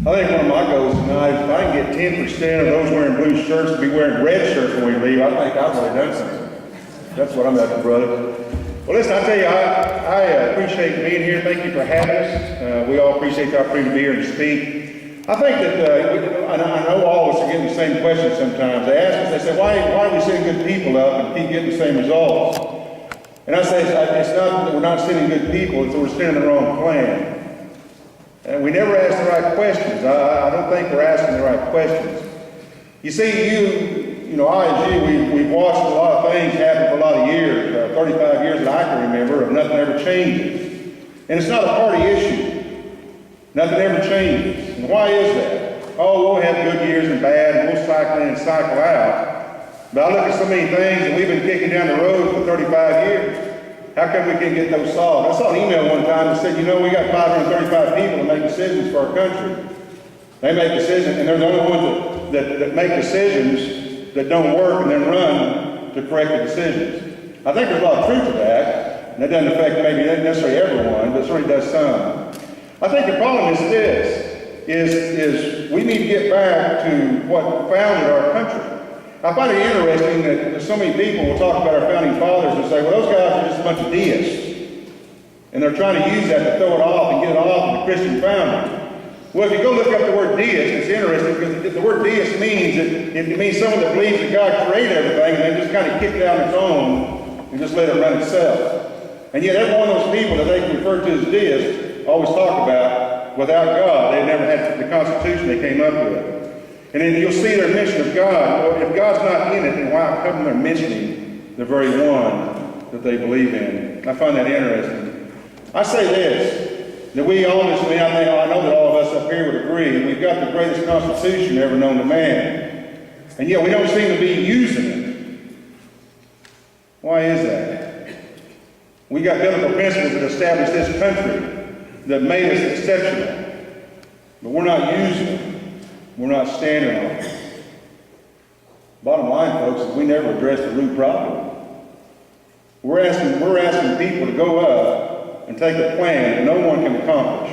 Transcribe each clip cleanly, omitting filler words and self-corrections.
I think one of my goals tonight is if I can get 10% of those wearing blue shirts to be wearing red shirts when we leave, I think I've really done something. That's what I'm after, brother. Well, listen, I tell you, I appreciate being here. Thank you for having us. We all appreciate the opportunity to be here and speak. I think that, I know all of us are getting the same questions sometimes. They ask us, they say, why are we sending good people up and keep getting the same results? And I say, it's not that we're not sending good people, it's that we're sending the wrong plan. And we never ask the right questions. I don't think we're asking the right questions. You see, you know, I and you, we've watched a lot of things happen for a lot of years, 35 years that I can remember, and nothing ever changes. And it's not a party issue. Nothing ever changes. And why is that? Oh, we'll have good years and bad, and we'll cycle in and cycle out. But I look at so many things that we've been kicking down the road for 35 years. How come we can't get those solved? I saw an email one time that said, you know, we got 535 people that make decisions for our country. They make decisions, and they're the only ones that make decisions that don't work and then run to correct the decisions. I think there's a lot of truth to that, and that doesn't affect maybe not necessarily everyone, but it certainly does some. I think the problem is this, is we need to get back to what founded our country. I find it interesting that so many people will talk about our founding fathers and say, well, those guys are just a bunch of deists. And they're trying to use that to throw it off and get it off of the Christian founding. Well, if you go look up the word deist, it's interesting because the word deist means it means someone that believes that God created everything and then just kind of kicked it out on its own and just let it run itself. And yet every one of those people that they refer to as deists always talk about without God, they never had the Constitution they came up with. And then you'll see their mention of God. Well, if God's not in it, then why come they're mentioning the very one that they believe in? I find that interesting. I say this, that we honestly, I know that all of us up here would agree, we've got the greatest Constitution ever known to man. And yet we don't seem to be using it. Why is that? We got biblical principles that established this country, that made us exceptional. But we're not using them. We're not standing on it. Bottom line, folks, is we never address the root problem. We're asking people to go up and take a plan that no one can accomplish.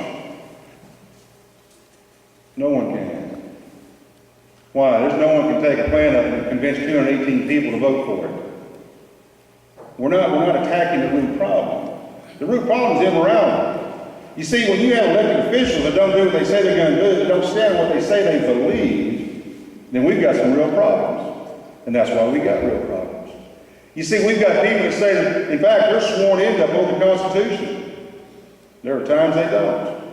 No one can. Why? There's no one can take a plan up and convince 218 people to vote for it. We're not attacking the root problem. The root problem is immorality. You see, when you have elected officials that don't do what they say they're going to do, that don't stand what they say they believe, then we've got some real problems. And that's why we got real problems. You see, we've got people that say that, in fact, they're sworn in to uphold the Constitution. There are times they don't.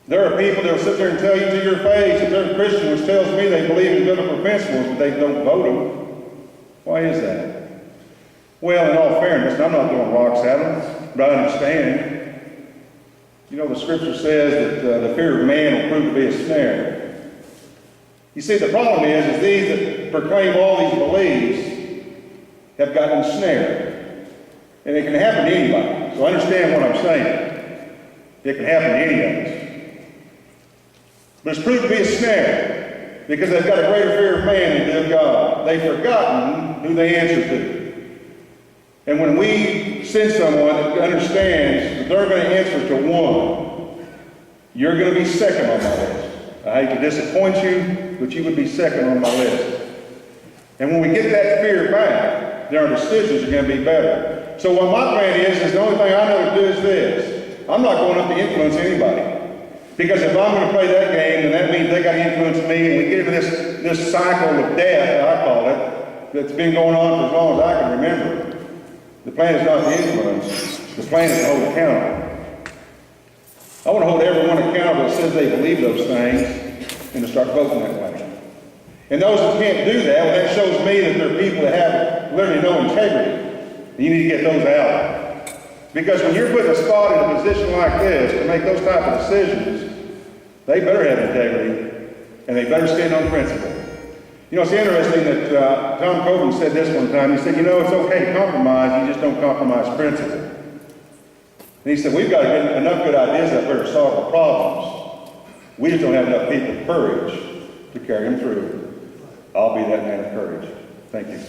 There are people that will sit there and tell you to your face that they're a Christian, which tells me they believe in biblical principles, but they don't vote them. Why is that? Well, in all fairness, I'm not throwing rocks at them, but I understand. You know, the scripture says that the fear of man will prove to be a snare. You see, the problem is these that proclaim all these beliefs have gotten ensnared. And it can happen to anybody. So understand what I'm saying. It can happen to any of us. But it's proved to be a snare because they've got a greater fear of man than they do of God. They've forgotten who they answer to. And when we send someone that understands that they're going to answer to one, you're going to be second on my list. I hate to disappoint you, but you would be second on my list. And when we get that fear back, then our decisions are going to be better. So what my plan is the only thing I know to do is this. I'm not going up to influence anybody. Because if I'm going to play that game, then that means they got to influence me, and we get into this cycle of death, I call it, that's been going on for as long as I can remember. The plan is not to influence. The plan is to hold accountable. I want to hold everyone accountable that says they believe those things and to start voting that way. And those that can't do that, well, that shows me that there are people that have literally no integrity. And you need to get those out. Because when you're put in a spot in a position like this to make those type of decisions, they better have integrity and they better stand on principle. You know, it's interesting that Tom Coburn said this one time. He said, you know, it's okay to compromise, you just don't compromise principle. And he said, we've got enough good ideas up there to solve the problems. We just don't have enough people of courage to carry them through. I'll be that man of courage. Thank you.